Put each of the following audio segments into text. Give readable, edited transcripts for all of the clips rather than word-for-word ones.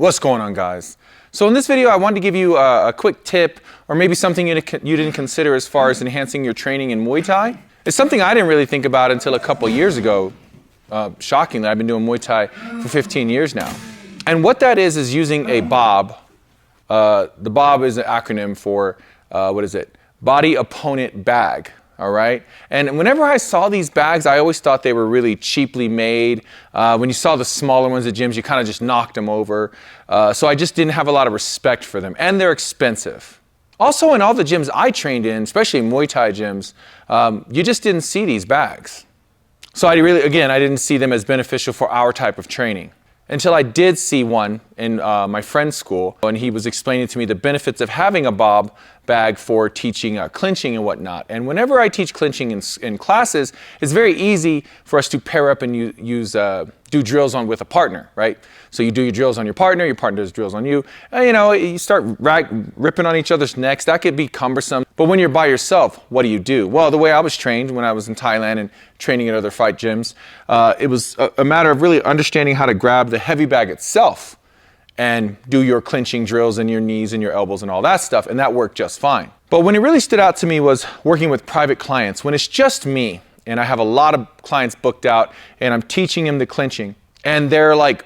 What's going on, guys? So in this video, I wanted to give you a quick tip, or maybe something you didn't consider as far as enhancing your training in Muay Thai. It's something I didn't really think about until a couple years ago. Shockingly, I've been doing Muay Thai for 15 years now. And what that is using a BOB. The BOB is an acronym for, Body Opponent Bag. All right. And whenever I saw these bags, I always thought they were really cheaply made. When you saw the smaller ones at gyms, you kind of just knocked them over. So I just didn't have a lot of respect for them. And they're expensive. Also, in all the gyms I trained in, especially Muay Thai gyms, you just didn't see these bags. So I didn't see them as beneficial for our type of training. Until I did see one in my friend's school, and he was explaining to me the benefits of having a BOB bag for teaching clinching and whatnot. And whenever I teach clinching in classes, it's very easy for us to pair up and do drills with a partner, right? So you do your drills on your partner does drills on you. And, you start ripping on each other's necks. That could be cumbersome. But when you're by yourself, what do? Well, the way I was trained when I was in Thailand and training at other fight gyms, it was a matter of really understanding how to grab the heavy bag itself and do your clinching drills and your knees and your elbows and all that stuff, and that worked just fine. But when it really stood out to me was working with private clients, when it's just me, and I have a lot of clients booked out, and I'm teaching them the clinching, and they're like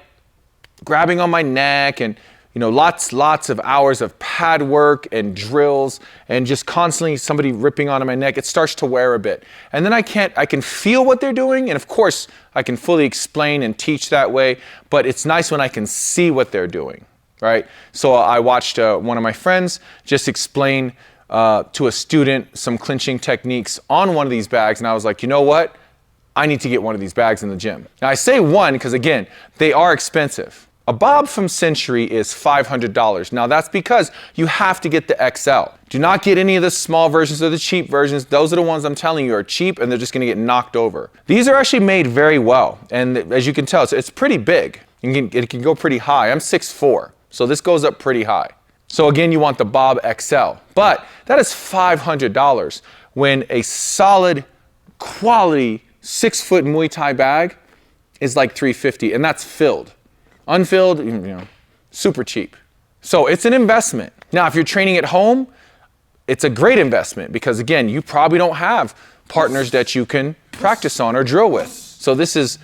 grabbing on my neck, and lots of hours of pad work and drills, and just constantly somebody ripping onto my neck. It starts to wear a bit. And then I can feel what they're doing, and of course, I can fully explain and teach that way, but it's nice when I can see what they're doing, right? So I watched one of my friends just explain to a student some clinching techniques on one of these bags, and I was like, you know what? I need to get one of these bags in the gym. Now I say one because, again, they are expensive. A BOB from Century is $500. Now that's because you have to get the XL. Do not get any of the small versions or the cheap versions. Those are the ones I'm telling you are cheap and they're just gonna get knocked over. These are actually made very well. And as you can tell, it's pretty big. It can go pretty high. I'm 6'4", so this goes up pretty high. So again, you want the BOB XL, but that is $500 when a solid quality 6-foot Muay Thai bag is like $350, and that's filled. Unfilled, super cheap. So it's an investment. Now, if you're training at home, it's a great investment because, again, you probably don't have partners that you can practice on or drill with. So this is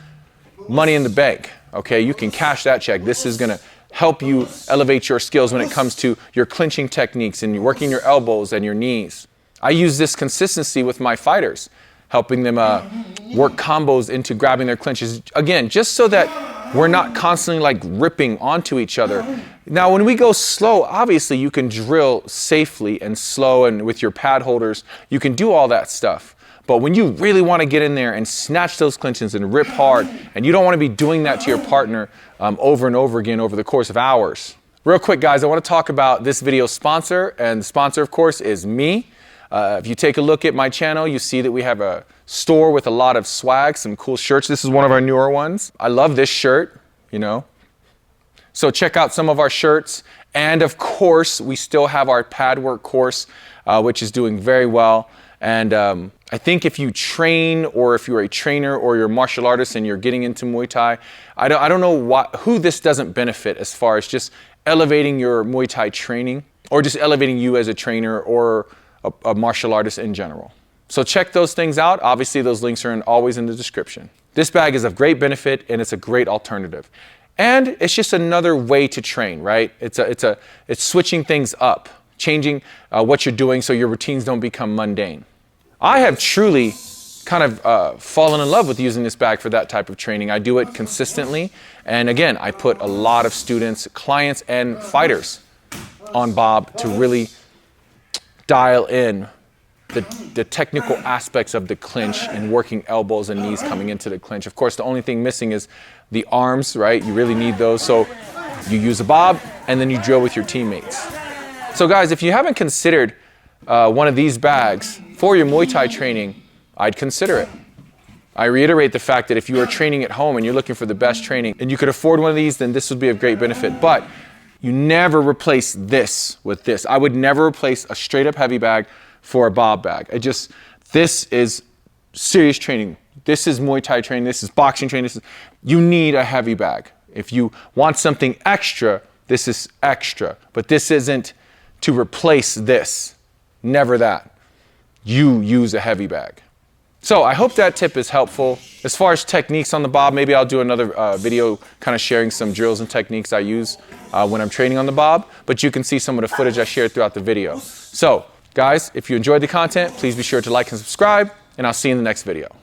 money in the bank, okay? You can cash that check. This is gonna help you elevate your skills when it comes to your clinching techniques and working your elbows and your knees. I use this consistency with my fighters, helping them work combos into grabbing their clinches. Again, just so that we're not constantly like ripping onto each other. Now, when we go slow, obviously you can drill safely and slow, and with your pad holders, you can do all that stuff. But when you really want to get in there and snatch those clinches and rip hard, and you don't want to be doing that to your partner over and over again over the course of hours. Real quick, guys, I want to talk about this video's sponsor, and the sponsor, of course, is me. If you take a look at my channel, you see that we have a store with a lot of swag, some cool shirts. This is one of our newer ones. I love this shirt, So check out some of our shirts. And of course, we still have our pad work course, which is doing very well. And I think if you train, or if you're a trainer or you're a martial artist and you're getting into Muay Thai, I don't know who this doesn't benefit as far as just elevating your Muay Thai training, or just elevating you as a trainer or a martial artist in general. So check those things out. Obviously, those links are always in the description. This bag is of great benefit, and it's a great alternative. And it's just another way to train, right? It's switching things up, changing what you're doing so your routines don't become mundane. I have truly kind of fallen in love with using this bag for that type of training. I do it consistently. And again, I put a lot of students, clients, and fighters on BOB to really dial in the technical aspects of the clinch and working elbows and knees coming into the clinch. Of course, the only thing missing is the arms, right? You really need those. So you use a BOB and then you drill with your teammates. So guys, if you haven't considered one of these bags for your Muay Thai training, I'd consider it. I reiterate the fact that if you are training at home and you're looking for the best training and you could afford one of these, then this would be of great benefit. But you never replace this with this. I would never replace a straight up heavy bag for a BOB bag. This is serious training. This is Muay Thai training. This is boxing training. You need a heavy bag. If you want something extra, This is extra, but this isn't to replace this. Never that. You use a heavy bag. So I hope that tip is helpful. As far as techniques on the bob, maybe I'll do another video kind of sharing some drills and techniques I use when I'm training on the bob, but you can see some of the footage I shared throughout the video. So guys, if you enjoyed the content, please be sure to like and subscribe, and I'll see you in the next video.